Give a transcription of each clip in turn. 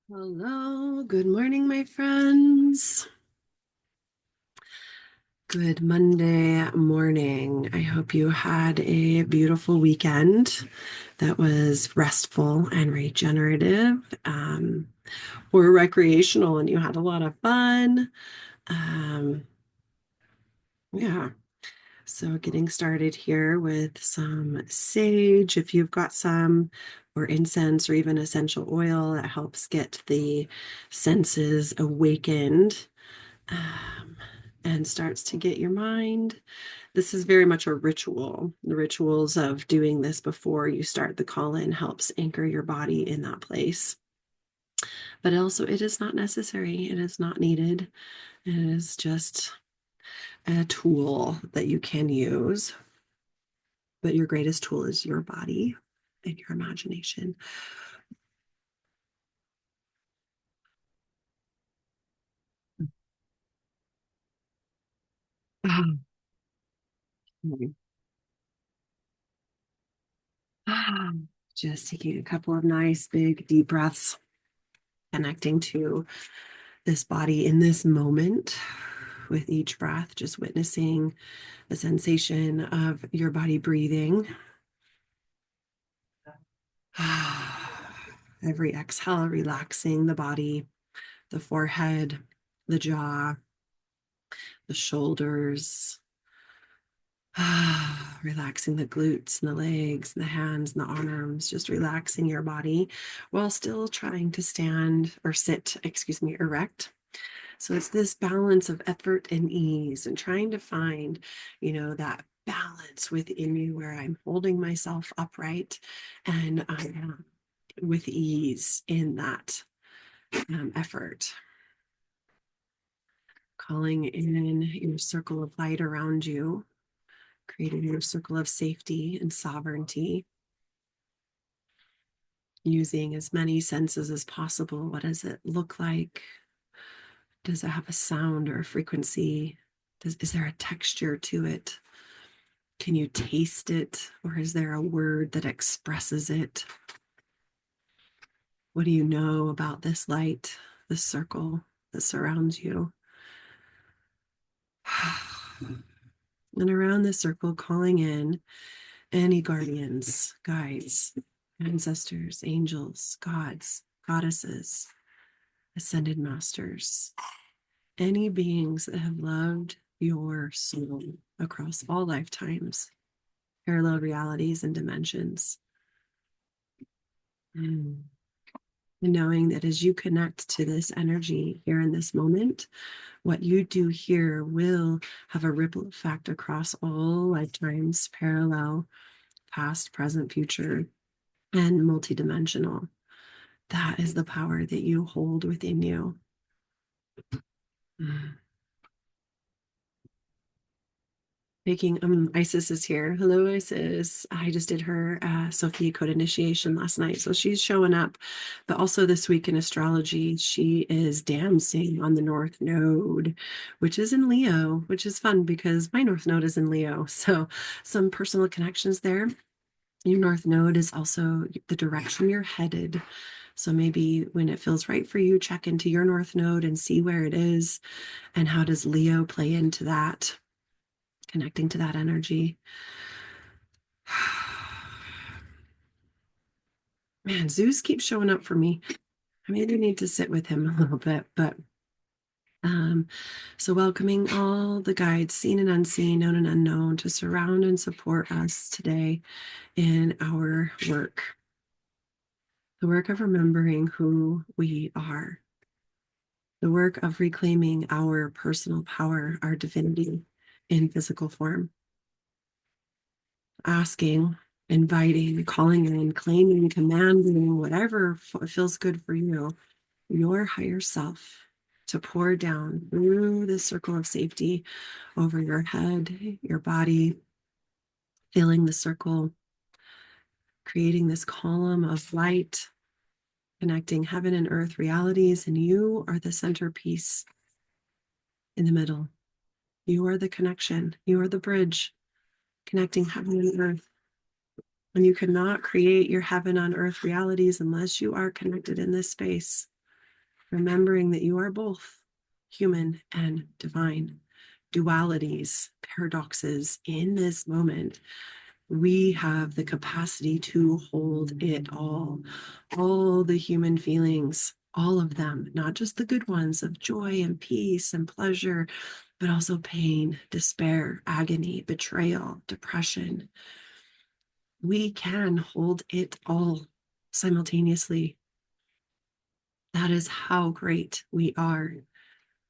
Hello, good morning, my friends. Good Monday morning. I hope you had a beautiful weekend that was restful and regenerative, or recreational, and you had a lot of fun. Um, yeah. So, getting started here with some sage, if you've got some, or incense, or even essential oil that helps get the senses awakened, um, and starts to get your mind. This is very much a ritual. The rituals of doing this before you start the call in helps anchor your body in that place. But also, it is not necessary, it is not needed. It is just a tool that you can use. But your greatest tool is your body and your imagination. Ah, ah. Just taking a couple of nice, big, deep breaths, connecting to this body in this moment with each breath, just witnessing the sensation of your body breathing. Every exhale, relaxing the body, the forehead, the jaw, the shoulders, relaxing the glutes and the legs and the hands and the arms, just relaxing your body while still trying to stand or sit, excuse me, erect. So it's this balance of effort and ease and trying to find, that balance within you where I'm holding myself upright and I am with ease in that effort. Calling in your circle of light around you, creating your circle of safety and sovereignty, using as many senses as possible. What does it look like? Does it have a sound or a frequency? Is there a texture to it? Can you taste it? Or is there a word that expresses it? What do you know about this light, this circle that surrounds you? And around this circle, calling in any guardians, guides, ancestors, angels, gods, goddesses, ascended masters, any beings that have loved your soul across all lifetimes, parallel realities and dimensions. Mm. And knowing that as you connect to this energy here in this moment, what you do here will have a ripple effect across all lifetimes, parallel, past, present, future, and multidimensional. That is the power that you hold within you. Mm. Making Isis is here. Hello, Isis. I just did her Sophia code initiation last night, so she's showing up. But also this week in astrology, she is dancing on the North Node, which is in Leo, which is fun because my North Node is in Leo. So some personal connections there. Your North Node is also the direction you're headed. So maybe when it feels right for you, check into your North Node and see where it is and how does Leo play into that, connecting to that energy. Man, Zeus keeps showing up for me. I maybe need to sit with him a little bit, but um, so welcoming all the guides, seen and unseen, known and unknown, to surround and support us today in our work, the work of remembering who we are, the work of reclaiming our personal power, our divinity in physical form, asking, inviting, calling in, claiming, commanding, whatever feels good for you, your higher self to pour down through this circle of safety over your head, your body, filling the circle, creating this column of light, connecting heaven and earth realities, and you are the centerpiece in the middle. You are the connection. You are the bridge connecting heaven and earth. And you cannot create your heaven on earth realities unless you are connected in this space. remembering that you are both human and divine, dualities, paradoxes in this moment. We have the capacity to hold it all the human feelings, all of them, not just the good ones of joy and peace and pleasure, but also pain, despair, agony, betrayal, depression. We can hold it all simultaneously. That is how great we are.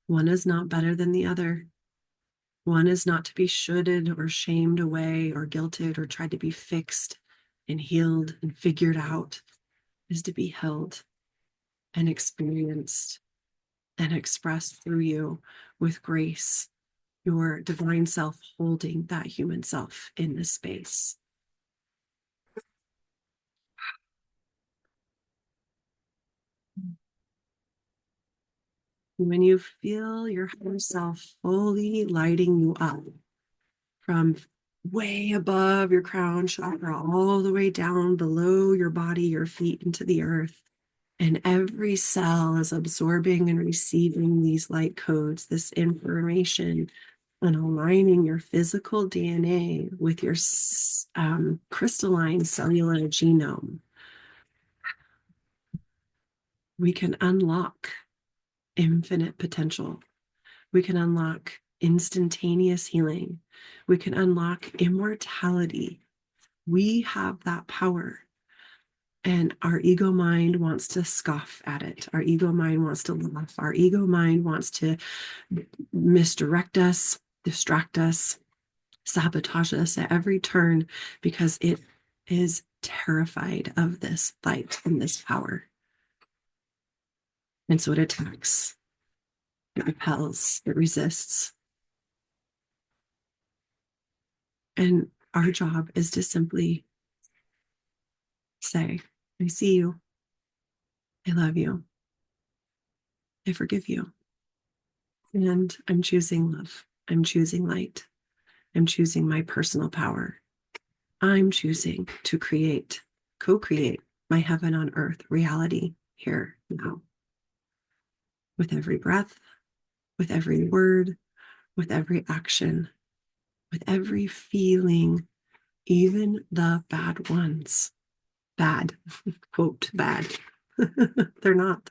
One is not better than the other. One is not to be shoulded or shamed away or guilted or tried to be fixed and healed and figured out. Is to be held and experienced and expressed through you with grace, your divine self holding that human self in this space. When you feel your higher self fully lighting you up from way above your crown chakra, all the way down below your body, your feet into the earth, and every cell is absorbing and receiving these light codes, this information, and aligning your physical DNA with your crystalline cellular genome, we can unlock infinite potential. We can unlock instantaneous healing. We can unlock immortality. We have that power. And our ego mind wants to scoff at it. Our ego mind wants to laugh. Our ego mind wants to misdirect us, distract us, sabotage us at every turn because it is terrified of this light and this power. And so it attacks, it repels, it resists. And our job is to simply say, I see you. I love you. I forgive you. And I'm choosing love. I'm choosing light. I'm choosing my personal power. I'm choosing to create, co-create my heaven on earth reality here now. With every breath, with every word, with every action, with every feeling, even the bad ones. Bad, quote, bad. They're not.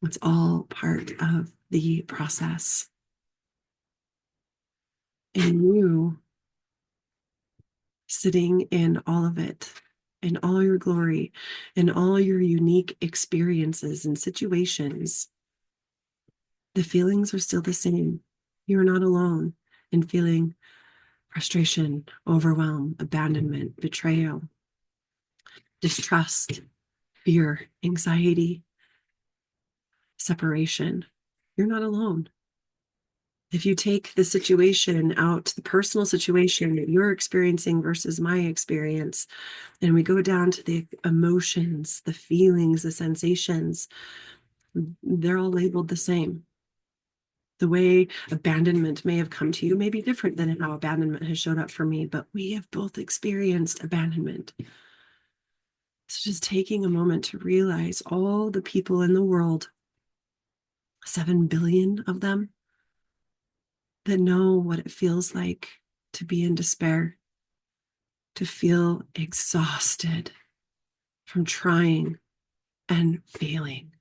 It's all part of the process. And you sitting in all of it, in all your glory, in all your unique experiences and situations, the feelings are still the same. You're not alone in feeling frustration, overwhelm, abandonment, betrayal, distrust, fear, anxiety, separation. You're not alone. If you take the situation out, the personal situation that you're experiencing versus my experience, and we go down to the emotions, the feelings, the sensations, they're all labeled the same. The way abandonment may have come to you may be different than how abandonment has showed up for me, but we have both experienced abandonment. So just taking a moment to realize all the people in the world, 7 billion of them, that know what it feels like to be in despair, to feel exhausted from trying and failing,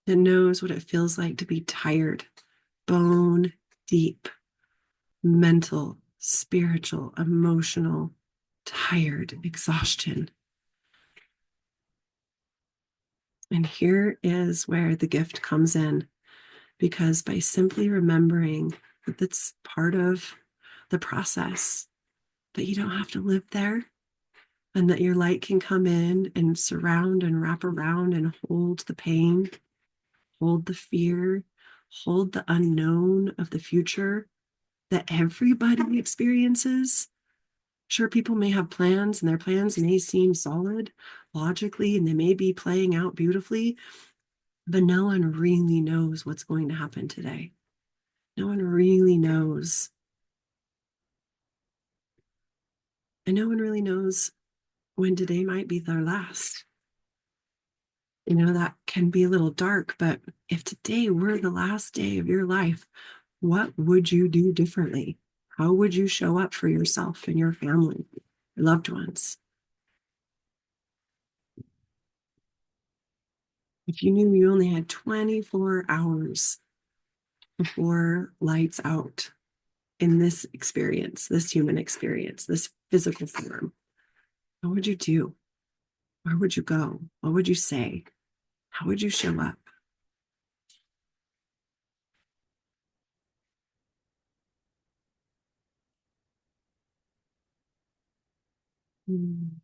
that knows what it feels like to be tired, bone deep, mental, spiritual, emotional, tired, exhaustion. And here is where the gift comes in, because by simply remembering that that's part of the process, that you don't have to live there, and that your light can come in and surround and wrap around and hold the pain, hold the fear, hold the unknown of the future that everybody experiences. Sure, people may have plans and their plans may seem solid logically and they may be playing out beautifully, but no one really knows what's going to happen today. No one really knows. And no one really knows when today might be their last. That can be a little dark, but if today were the last day of your life, what would you do differently? How would you show up for yourself and your family, your loved ones? If you knew you only had 24 hours before lights out in this experience, this human experience, this physical form, what would you do? Where would you go? What would you say? How would you show up? Mm.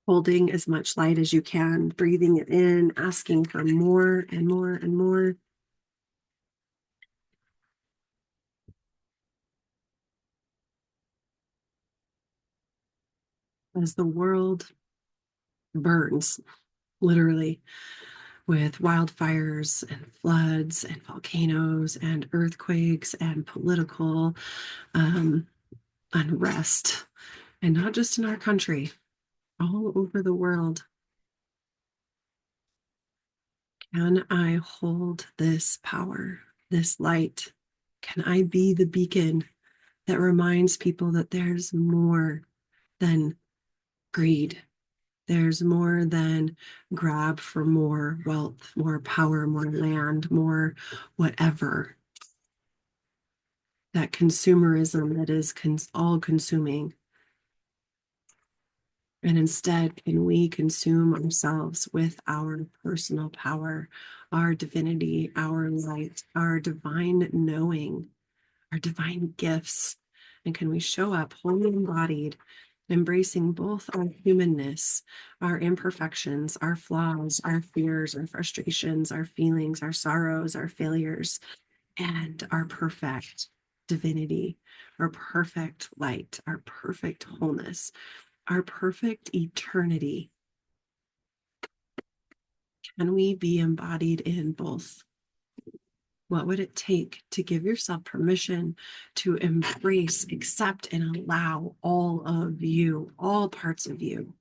Holding as much light as you can, breathing it in, asking for more and more and more. As the world burns, literally, with wildfires and floods and volcanoes and earthquakes and political um, unrest, and not just in our country, all over the world. Can I hold this power, this light? Can I be the beacon that reminds people that there's more than greed? There's more than grab for more wealth, more power, more land, more whatever. That consumerism that is all consuming. And instead, can we consume ourselves with our personal power, our divinity, our light, our divine knowing, our divine gifts? And can we show up wholly embodied, embracing both our humanness, our imperfections, our flaws, our fears, our frustrations, our feelings, our sorrows, our failures, and our perfect divinity, our perfect light, our perfect wholeness, our perfect eternity? Can we be embodied in both? What would it take to give yourself permission to embrace, accept, and allow all of you, all parts of you,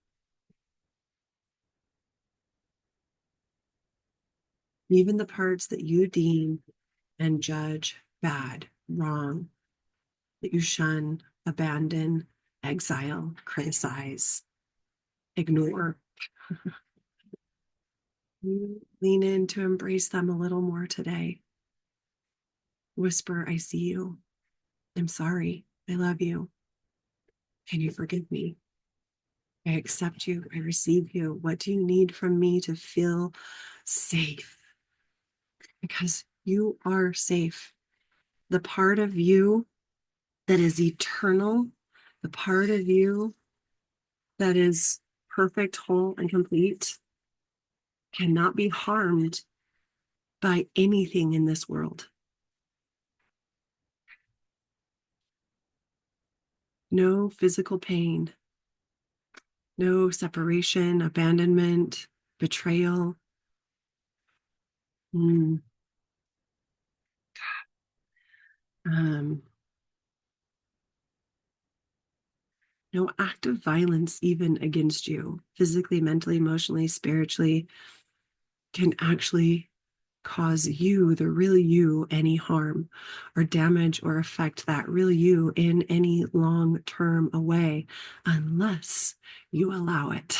even the parts that you deem and judge bad, wrong, that you shun, abandon, exile, criticize, ignore? You lean in to embrace them a little more today. Whisper, I see you. I'm sorry. I love you. Can you forgive me? I accept you. I receive you. What do you need from me to feel safe? Because you are safe. The part of you that is eternal, the part of you that is perfect, whole, and complete, cannot be harmed by anything in this world. No physical pain, no separation, abandonment, betrayal. Mm. Um, no act of violence, even against you, physically, mentally, emotionally, spiritually, can actually cause you, the real you, any harm or damage or affect that real you in any long-term way, unless you allow it.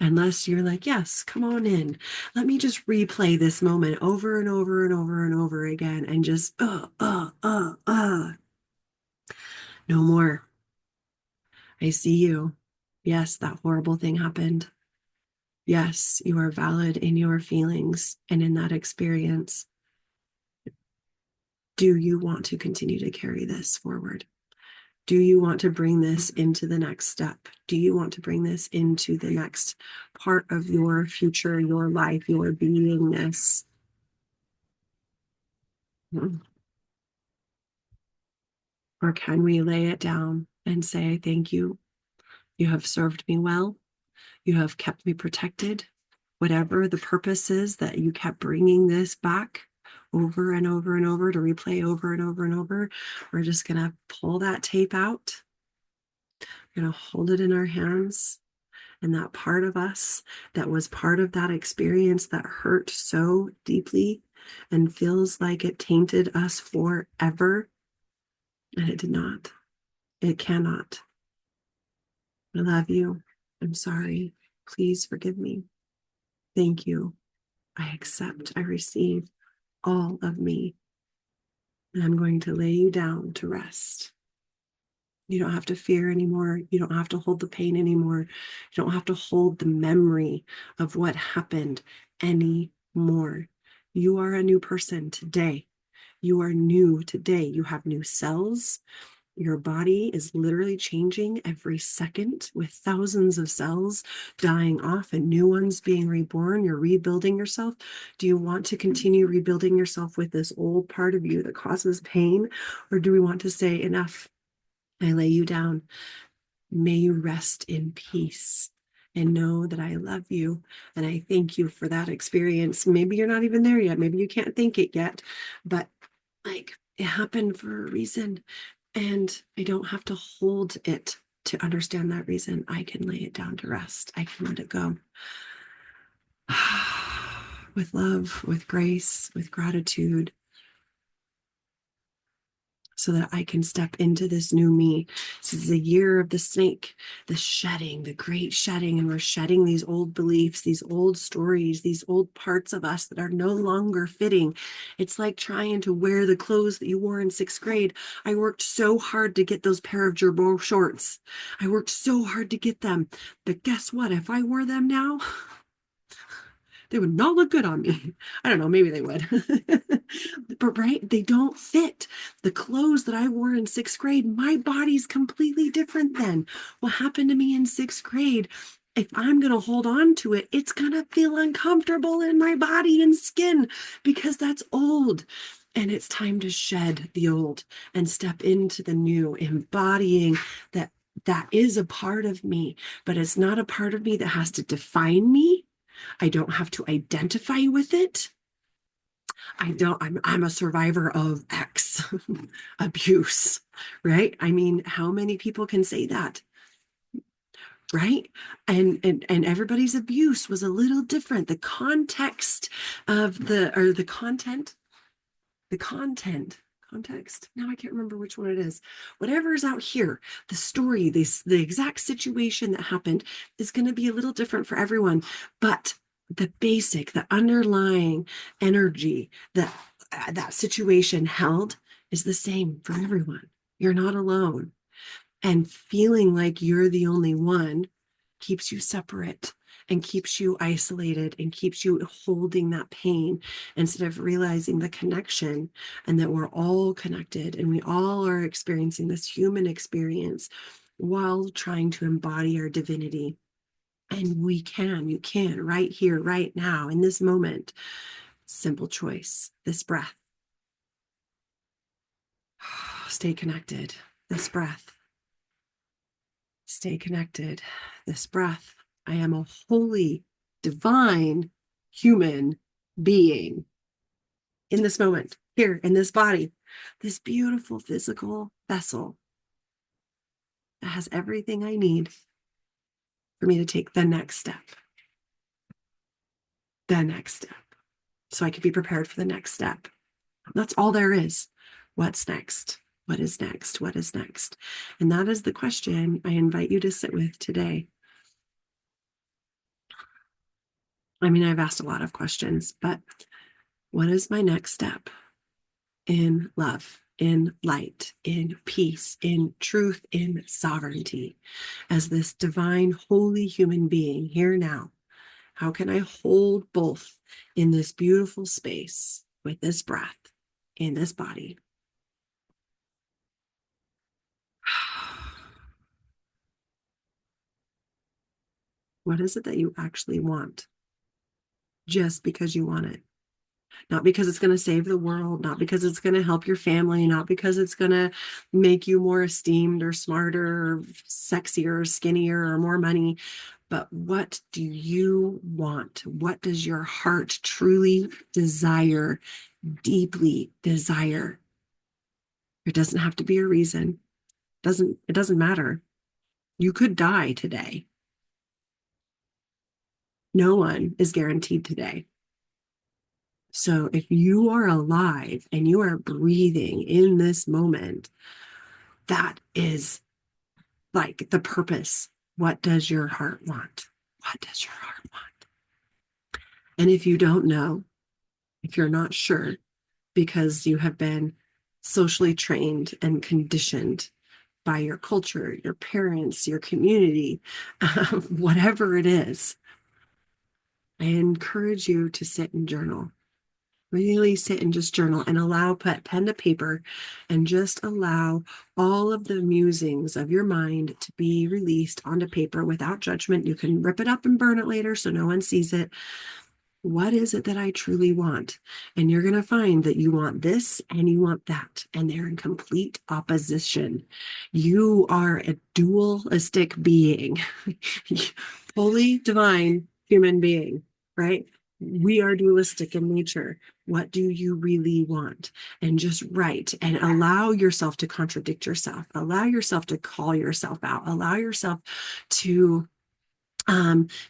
Unless you're like, yes, come on in. Let me just replay this moment over and over and over and over again and just, no more. I see you. Yes, that horrible thing happened. Yes, you are valid in your feelings and in that experience. Do you want to continue to carry this forward? Do you want to bring this into the next step? Do you want to bring this into the next part of your future, your life, your beingness? Or can we lay it down and say, thank you? You have served me well. You have kept me protected. Whatever the purpose is that you kept bringing this back, over and over and over, to replay over and over and over. We're just going to pull that tape out. We're going to hold it in our hands. And that part of us that was part of that experience that hurt so deeply and feels like it tainted us forever. And it did not. It cannot. I love you. I'm sorry. Please forgive me. Thank you. I accept. I receive all of me. And I'm going to lay you down to rest. You don't have to fear anymore. You don't have to hold the pain anymore. You don't have to hold the memory of what happened anymore. You are a new person today. You are new today. You have new cells. Your body is literally changing every second with thousands of cells dying off and new ones being reborn. You're rebuilding yourself. Do you want to continue rebuilding yourself with this old part of you that causes pain? Or do we want to say, enough? I lay you down. May you rest in peace and know that I love you and I thank you for that experience. Maybe you're not even there yet. Maybe you can't think it yet, but like it happened for a reason and I don't have to hold it to understand that reason. I can lay it down to rest. I can let it go. With love, with grace, with gratitude, so that I can step into this new me. This is the year of the snake, the shedding, the great shedding. And we're shedding these old beliefs, these old stories, these old parts of us that are no longer fitting. It's like trying to wear the clothes that you wore in 6th grade. I worked so hard to get those pair of Gerbo shorts. I worked so hard to get them. But guess what? If I wore them now, they would not look good on me. I don't know, maybe they would. But right, they don't fit. The clothes that I wore in 6th grade, my body's completely different then. What happened to me in 6th grade, if I'm going to hold on to it, it's going to feel uncomfortable in my body and skin because that's old. And it's time to shed the old and step into the new, embodying that is a part of me, but it's not a part of me that has to define me. I don't have to identify with it. I'm a survivor of X abuse, right? I mean, how many people can say that? Right? And everybody's abuse was a little different. The context of the content, context. Now I can't remember which one it is. Whatever is out here, the story, the exact situation that happened is going to be a little different for everyone. But the basic, the underlying energy that that situation held is the same for everyone. You're not alone. And feeling like you're the only one keeps you separate and keeps you isolated and keeps you holding that pain instead of realizing the connection and that we're all connected and we all are experiencing this human experience while trying to embody our divinity. And you can right here, right now, in this moment. Simple choice, this breath. Stay connected, this breath. Stay connected, this breath. I am a holy, divine human being in this moment, here in this body, this beautiful physical vessel that has everything I need for me to take the next step. The next step. So I can be prepared for the next step. That's all there is. What's next? What is next? What is next? And that is the question I invite you to sit with today. I mean, I've asked a lot of questions, but what is my next step in love, in light, in peace, in truth, in sovereignty, as this divine, holy human being here now? How can I hold both in this beautiful space with this breath in this body? What is it that you actually want? Just because you want it. Not because it's going to save the world, not because it's going to help your family, not because it's going to make you more esteemed or smarter or sexier or skinnier or more money. but what do you want? What does your heart truly desire, deeply desire? It doesn't have to be a reason. It doesn't matter. You could die today. No one is guaranteed today. So if you are alive and you are breathing in this moment, that is like the purpose. What does your heart want? What does your heart want? And if you don't know, if you're not sure, because you have been socially trained and conditioned by your culture, your parents, your community, whatever it is, I encourage you to sit and journal. Really sit and just journal and allow, put pen to paper and just allow all of the musings of your mind to be released onto paper without judgment. You can rip it up and burn it later so no one sees it. What is it that I truly want? And you're going to find that you want this and you want that, and they're in complete opposition. You are a dualistic being, fully divine human being, right? We are dualistic in nature. What do you really want? And just write and allow yourself to contradict yourself. Allow yourself to call yourself out. Allow yourself to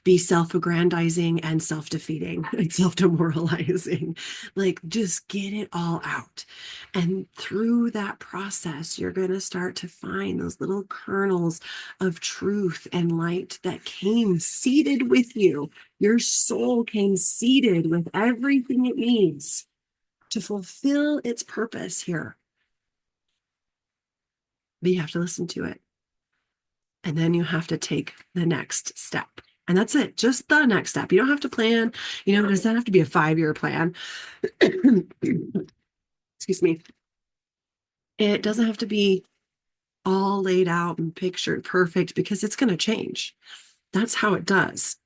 be self-aggrandizing and self-defeating and self-demoralizing. Like, just get it all out. And through that process, you're going to start to find those little kernels of truth and light that came seated with you. Your soul came seated with everything it needs to fulfill its purpose here. But you have to listen to it. And then you have to take the next step. And that's it, just the next step. You don't have to plan, it doesn't have to be a 5-year plan. Excuse me. It doesn't have to be all laid out and pictured perfect, because it's going to change. That's how it does.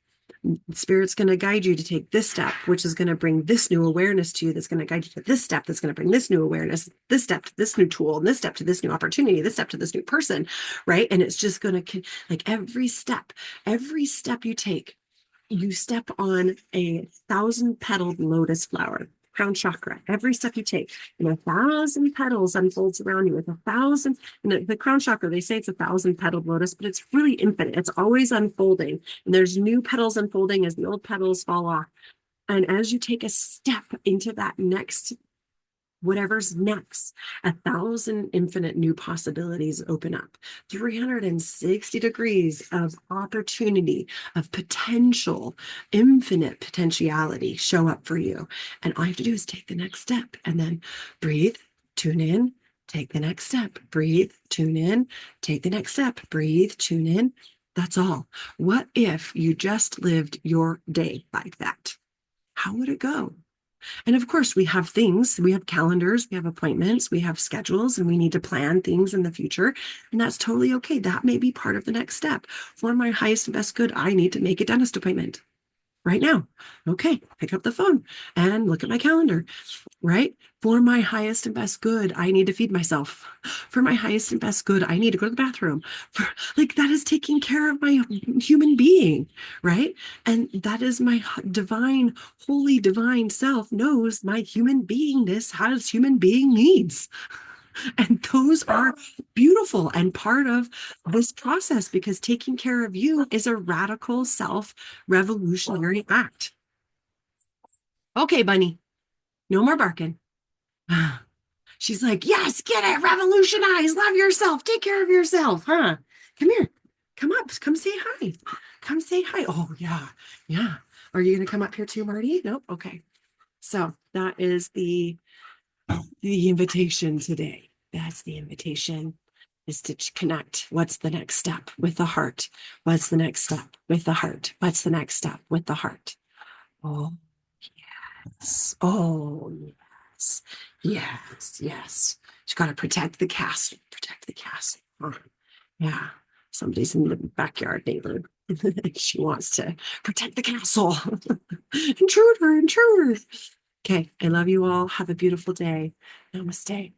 Spirit's going to guide you to take this step, which is going to bring this new awareness to you, that's going to guide you to this step, that's going to bring this new awareness, this step to this new tool, and this step to this new opportunity, this step to this new person, right? And it's just going to, like, every step you take, you step on a 1,000-petaled lotus flower, crown chakra. Every step you take, and 1,000 petals unfolds around you with 1,000. And the crown chakra, they say it's 1,000-petaled lotus, but it's really infinite. It's always unfolding, and there's new petals unfolding as the old petals fall off. And as you take a step into that next, whatever's next, 1,000 infinite new possibilities open up. 360 degrees of opportunity, of potential, infinite potentiality show up for you. And all you have to do is take the next step, and then breathe, tune in, take the next step, breathe, tune in, take the next step, breathe, tune in. That's all. What if you just lived your day like that? How would it go? And of course, we have things, we have calendars, we have appointments, we have schedules, and we need to plan things in the future. And that's totally okay. That may be part of the next step. For my highest and best good, I need to make a dentist appointment right now. Okay, pick up the phone and look at my calendar, right? For my highest and best good, I need to feed myself. For my highest and best good, I need to go to the bathroom. That is taking care of my human being, right? And that is my divine, holy, divine self knows my human beingness has human being needs. And those are beautiful and part of this process, because taking care of you is a radical self-revolutionary act. Okay, bunny, no more barking. She's like, yes, get it, revolutionize, love yourself, take care of yourself, huh? Come here, come up, come say hi. Come say hi. Oh, yeah, yeah. Are you going to come up here too, Marty? Nope. Okay. So that is the invitation today. That's the invitation, is to connect. What's the next step with the heart? What's the next step with the heart? What's the next step with the heart? Oh, yes. Oh, yes. Yes, yes. You got to protect the castle. Protect the castle. Yeah. Somebody's in the backyard neighbor. She wants to protect the castle. Intruder, intruder. Okay. I love you all. Have a beautiful day. Namaste.